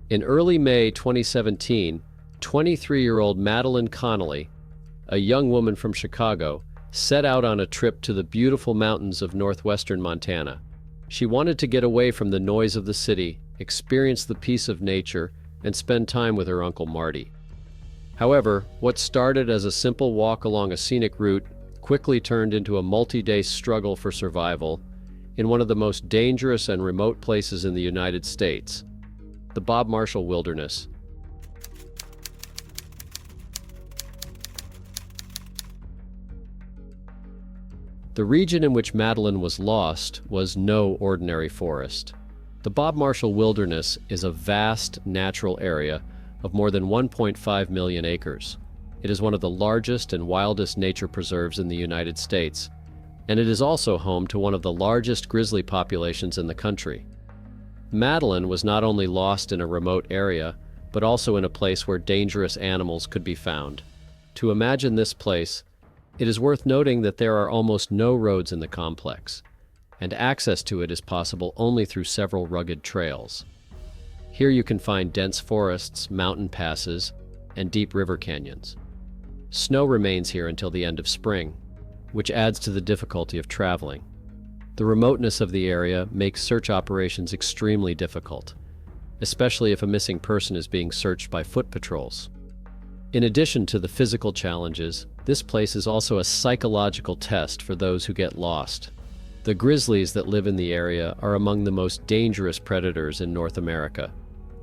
In early May 2017, 23-year-old Madeline Connelly, a young woman from Chicago, set out on a trip to the beautiful mountains of northwestern Montana. She wanted to get away from the noise of the city, experience the peace of nature, and spend time with her Uncle Marty. However, what started as a simple walk along a scenic route quickly turned into a multi-day struggle for survival in one of the most dangerous and remote places in the United States, the Bob Marshall Wilderness. The region in which Madeline was lost was no ordinary forest. The Bob Marshall Wilderness is a vast natural area of more than 1.5 million acres. It is one of the largest and wildest nature preserves in the United States, and it is also home to one of the largest grizzly populations in the country. Madeline was not only lost in a remote area, but also in a place where dangerous animals could be found. To imagine this place, it is worth noting that there are almost no roads in the complex, and access to it is possible only through several rugged trails. Here you can find dense forests, mountain passes, and deep river canyons. Snow remains here until the end of spring, which adds to the difficulty of traveling. The remoteness of the area makes search operations extremely difficult, especially if a missing person is being searched by foot patrols. In addition to the physical challenges, this place is also a psychological test for those who get lost. The grizzlies that live in the area are among the most dangerous predators in North America.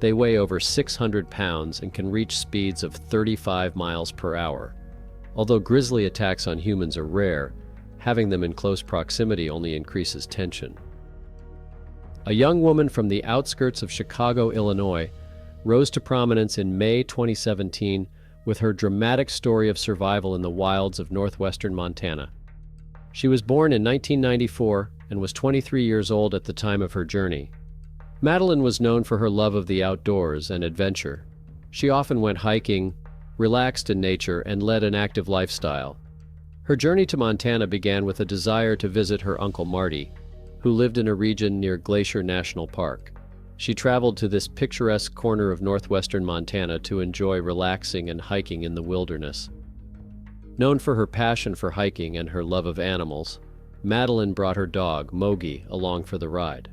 They weigh over 600 pounds and can reach speeds of 35 miles per hour. Although grizzly attacks on humans are rare, having them in close proximity only increases tension. A young woman from the outskirts of Chicago, Illinois, rose to prominence in May 2017 with her dramatic story of survival in the wilds of northwestern Montana. She was born in 1994 and was 23 years old at the time of her journey. Madeline was known for her love of the outdoors and adventure. She often went hiking, relaxed in nature, and led an active lifestyle. Her journey to Montana began with a desire to visit her Uncle Marty, who lived in a region near Glacier National Park. She traveled to this picturesque corner of northwestern Montana to enjoy relaxing and hiking in the wilderness. Known for her passion for hiking and her love of animals, Madeline brought her dog, Mogi, along for the ride.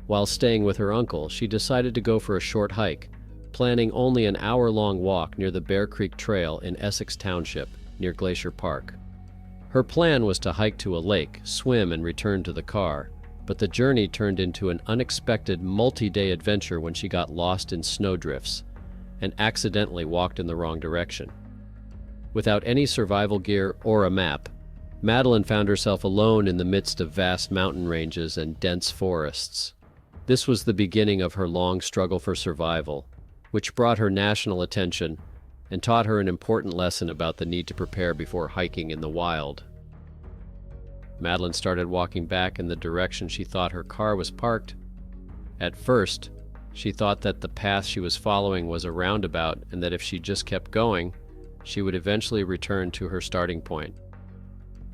While staying with her uncle, she decided to go for a short hike, planning only an hour-long walk near the Bear Creek Trail in Essex Township, near Glacier Park. Her plan was to hike to a lake, swim, and return to the car, but the journey turned into an unexpected multi-day adventure when she got lost in snowdrifts and accidentally walked in the wrong direction. Without any survival gear or a map, Madeline found herself alone in the midst of vast mountain ranges and dense forests. This was the beginning of her long struggle for survival, which brought her national attention and taught her an important lesson about the need to prepare before hiking in the wild. Madeline started walking back in the direction she thought her car was parked. At first, she thought that the path she was following was a roundabout and that if she just kept going, she would eventually return to her starting point.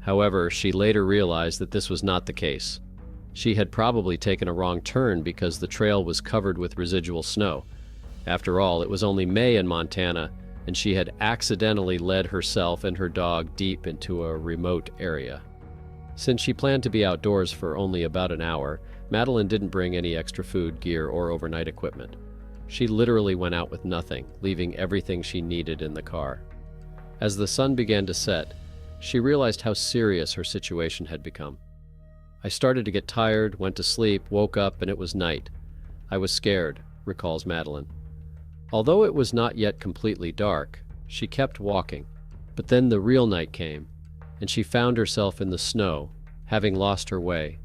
However, she later realized that this was not the case. She had probably taken a wrong turn because the trail was covered with residual snow. After all, it was only May in Montana, and she had accidentally led herself and her dog deep into a remote area. Since she planned to be outdoors for only about an hour, Madeline didn't bring any extra food, gear, or overnight equipment. She literally went out with nothing, leaving everything she needed in the car. As the sun began to set, she realized how serious her situation had become. "I started to get tired, went to sleep, woke up, and it was night. I was scared," recalls Madeline. Although it was not yet completely dark, she kept walking. But then the real night came, and she found herself in the snow, having lost her way.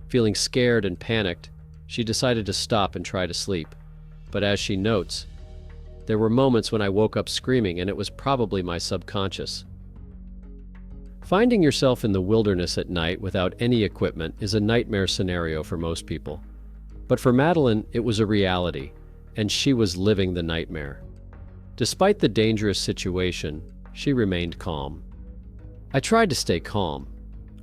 Feeling scared and panicked, she decided to stop and try to sleep. But as she notes, "There were moments when I woke up screaming, and it was probably my subconscious." Finding yourself in the wilderness at night without any equipment is a nightmare scenario for most people. But for Madeline, it was a reality, and she was living the nightmare. Despite the dangerous situation, she remained calm. "I tried to stay calm.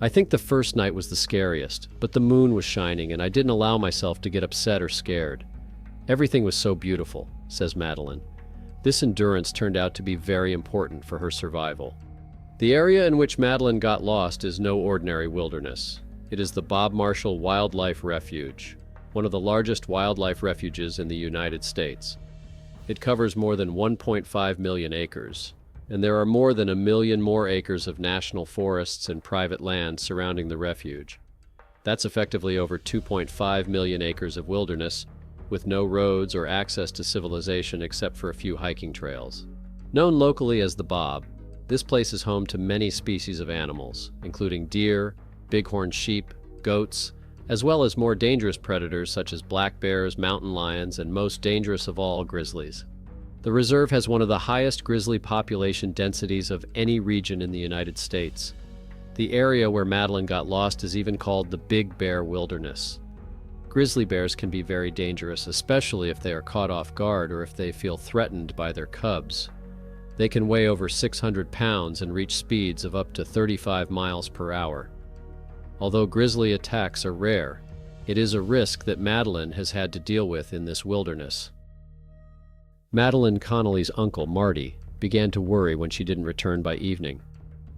I think the first night was the scariest, but the moon was shining and I didn't allow myself to get upset or scared. Everything was so beautiful. says Madeline. This endurance turned out to be very important for her survival. The area in which Madeline got lost is no ordinary wilderness. It is the Bob Marshall Wildlife Refuge, one of the largest wildlife refuges in the United States. It covers more than 1.5 million acres, and there are more than 1 million more acres of national forests and private land surrounding the refuge. That's effectively over 2.5 million acres of wilderness, with no roads or access to civilization except for a few hiking trails. Known locally as the Bob, this place is home to many species of animals, including deer, bighorn sheep, goats, as well as more dangerous predators such as black bears, mountain lions, and most dangerous of all, grizzlies. The reserve has one of the highest grizzly population densities of any region in the United States. The area where Madeline got lost is even called the Big Bear Wilderness. Grizzly bears can be very dangerous, especially if they are caught off guard or if they feel threatened by their cubs. They can weigh over 600 pounds and reach speeds of up to 35 miles per hour. Although grizzly attacks are rare, it is a risk that Madeline has had to deal with in this wilderness. Madeline Connelly's uncle, Marty, began to worry when she didn't return by evening.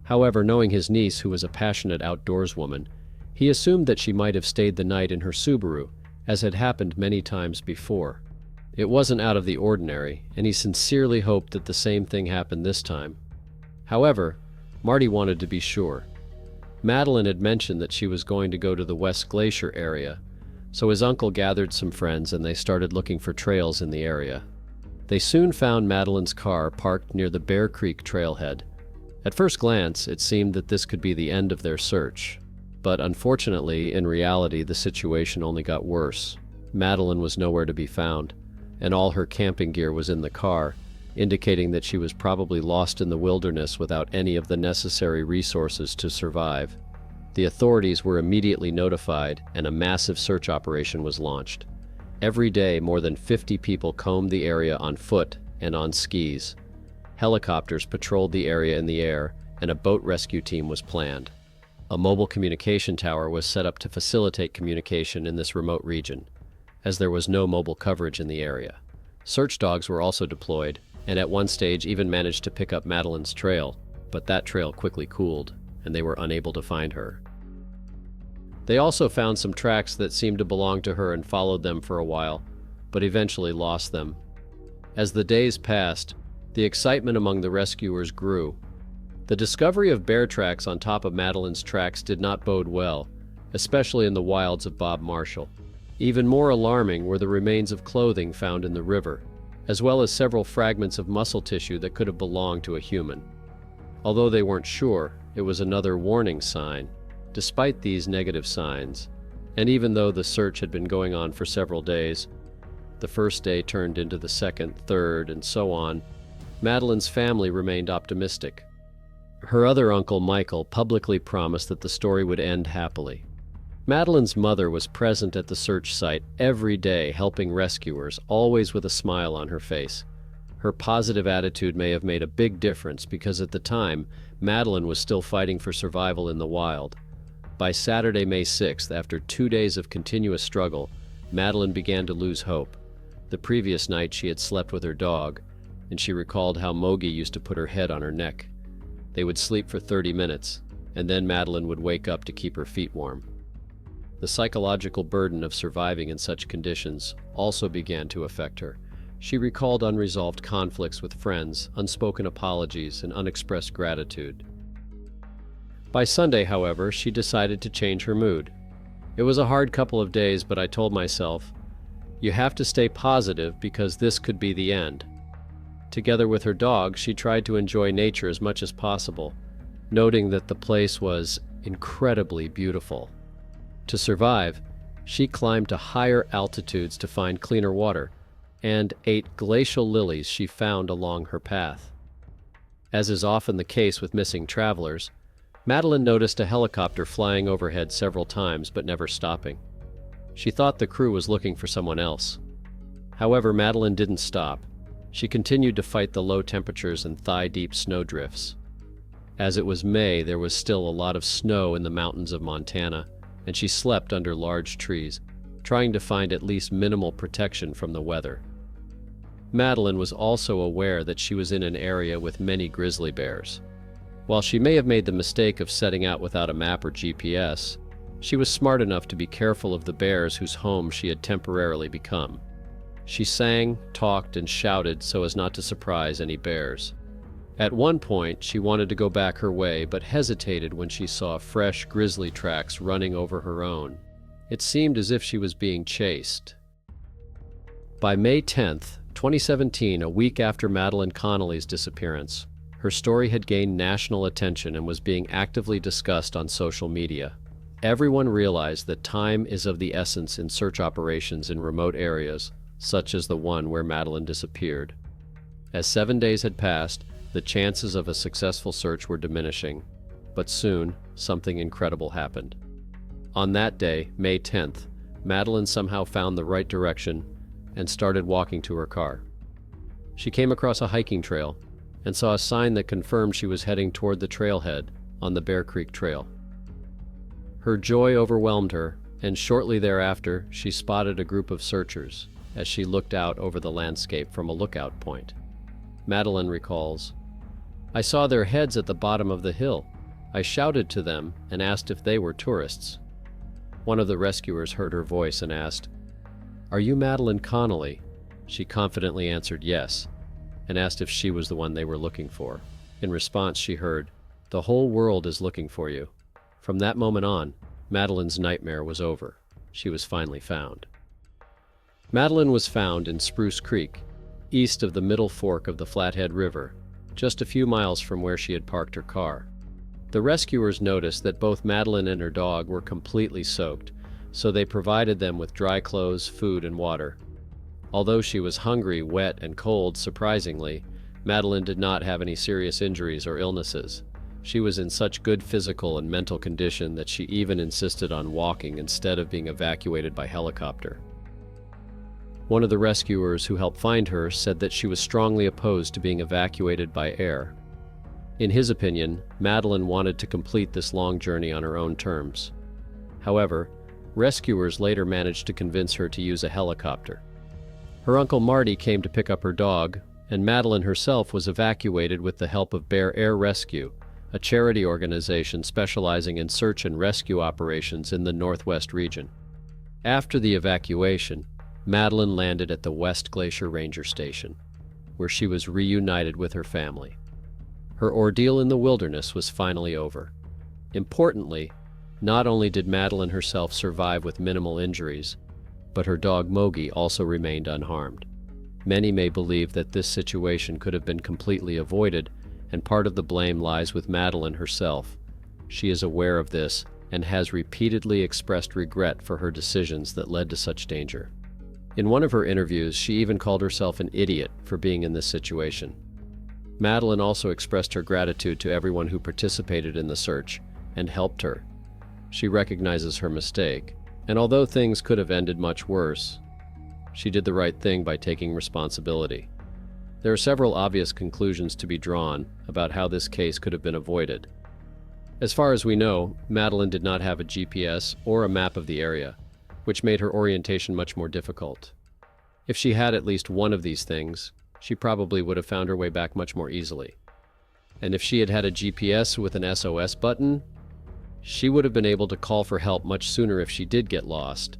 However, knowing his niece, who was a passionate outdoorswoman, he assumed that she might have stayed the night in her Subaru, as had happened many times before. It wasn't out of the ordinary, and he sincerely hoped that the same thing happened this time. However, Marty wanted to be sure. Madeline had mentioned that she was going to go to the West Glacier area, so his uncle gathered some friends and they started looking for trails in the area. They soon found Madeline's car parked near the Bear Creek trailhead. At first glance, it seemed that this could be the end of their search. But unfortunately, in reality, the situation only got worse. Madeline was nowhere to be found, and all her camping gear was in the car, indicating that she was probably lost in the wilderness without any of the necessary resources to survive. The authorities were immediately notified, and a massive search operation was launched. Every day, more than 50 people combed the area on foot and on skis. Helicopters patrolled the area in the air, and a boat rescue team was planned. A mobile communication tower was set up to facilitate communication in this remote region, as there was no mobile coverage in the area. Search dogs were also deployed, and at one stage even managed to pick up Madeline's trail, but that trail quickly cooled, and they were unable to find her. They also found some tracks that seemed to belong to her and followed them for a while, but eventually lost them. As the days passed, the excitement among the rescuers grew. The discovery of bear tracks on top of Madeline's tracks did not bode well, especially in the wilds of Bob Marshall. Even more alarming were the remains of clothing found in the river, as well as several fragments of muscle tissue that could have belonged to a human. Although they weren't sure, it was another warning sign. Despite these negative signs, and even though the search had been going on for several days, the first day turned into the second, third, and so on, Madeline's family remained optimistic. Her other uncle, Michael, publicly promised that the story would end happily. Madeline's mother was present at the search site every day, helping rescuers, always with a smile on her face. Her positive attitude may have made a big difference because at the time, Madeline was still fighting for survival in the wild. By Saturday, May 6th, after 2 days of continuous struggle, Madeline began to lose hope. The previous night she had slept with her dog, and she recalled how Mogi used to put her head on her neck. They would sleep for 30 minutes, and then Madeline would wake up to keep her feet warm. The psychological burden of surviving in such conditions also began to affect her. She recalled unresolved conflicts with friends, unspoken apologies, and unexpressed gratitude. By Sunday, however, she decided to change her mood. It was a hard couple of days, but I told myself, you have to stay positive because this could be the end. Together with her dog, she tried to enjoy nature as much as possible, noting that the place was incredibly beautiful. To survive, she climbed to higher altitudes to find cleaner water, and ate glacial lilies she found along her path. As is often the case with missing travelers, Madeline noticed a helicopter flying overhead several times but never stopping. She thought the crew was looking for someone else. However, Madeline didn't stop. She continued to fight the low temperatures and thigh-deep snowdrifts. As it was May, there was still a lot of snow in the mountains of Montana, and she slept under large trees, trying to find at least minimal protection from the weather. Madeline was also aware that she was in an area with many grizzly bears. While she may have made the mistake of setting out without a map or GPS, she was smart enough to be careful of the bears whose home she had temporarily become. She sang, talked, and shouted so as not to surprise any bears. At one point, she wanted to go back her way, but hesitated when she saw fresh grizzly tracks running over her own. It seemed as if she was being chased. By May 10th, 2017, a week after Madeline Connelly's disappearance, her story had gained national attention and was being actively discussed on social media. Everyone realized that time is of the essence in search operations in remote areas, such as the one where Madeline disappeared. As 7 days had passed, the chances of a successful search were diminishing, but soon, something incredible happened. On that day, May 10th, Madeline somehow found the right direction and started walking to her car. She came across a hiking trail and saw a sign that confirmed she was heading toward the trailhead on the Bear Creek Trail. Her joy overwhelmed her, and shortly thereafter, she spotted a group of searchers as she looked out over the landscape from a lookout point. Madeline recalls, "I saw their heads at the bottom of the hill. I shouted to them and asked if they were tourists. One of the rescuers heard her voice and asked, 'Are you Madeline Connelly?' She confidently answered yes, and asked if she was the one they were looking for. In response, she heard, 'The whole world is looking for you.' From that moment on, Madeline's nightmare was over. She was finally found." Madeline was found in Spruce Creek, east of the Middle Fork of the Flathead River, just a few miles from where she had parked her car. The rescuers noticed that both Madeline and her dog were completely soaked, so they provided them with dry clothes, food, and water. Although she was hungry, wet, and cold, surprisingly, Madeline did not have any serious injuries or illnesses. She was in such good physical and mental condition that she even insisted on walking instead of being evacuated by helicopter. One of the rescuers who helped find her said that she was strongly opposed to being evacuated by air. In his opinion, Madeline wanted to complete this long journey on her own terms. However, rescuers later managed to convince her to use a helicopter. Her Uncle Marty came to pick up her dog, and Madeline herself was evacuated with the help of Bear Air Rescue, a charity organization specializing in search and rescue operations in the Northwest region. After the evacuation, Madeline landed at the West Glacier Ranger Station, where she was reunited with her family. Her ordeal in the wilderness was finally over. Importantly, not only did Madeline herself survive with minimal injuries, but her dog Mogi also remained unharmed. Many may believe that this situation could have been completely avoided, and part of the blame lies with Madeline herself. She is aware of this and has repeatedly expressed regret for her decisions that led to such danger. In one of her interviews, she even called herself an idiot for being in this situation. Madeline also expressed her gratitude to everyone who participated in the search and helped her. She recognizes her mistake, and although things could have ended much worse, she did the right thing by taking responsibility. There are several obvious conclusions to be drawn about how this case could have been avoided. As far as we know, Madeline did not have a GPS or a map of the area, which made her orientation much more difficult. If she had at least one of these things, she probably would have found her way back much more easily. And if she had had a GPS with an SOS button, she would have been able to call for help much sooner if she did get lost.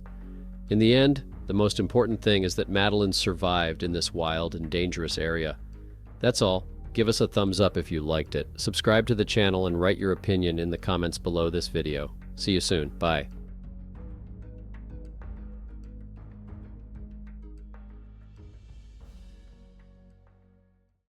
In the end, the most important thing is that Madeline survived in this wild and dangerous area. That's all. Give us a thumbs up if you liked it. Subscribe to the channel and write your opinion in the comments below this video. See you soon. Bye.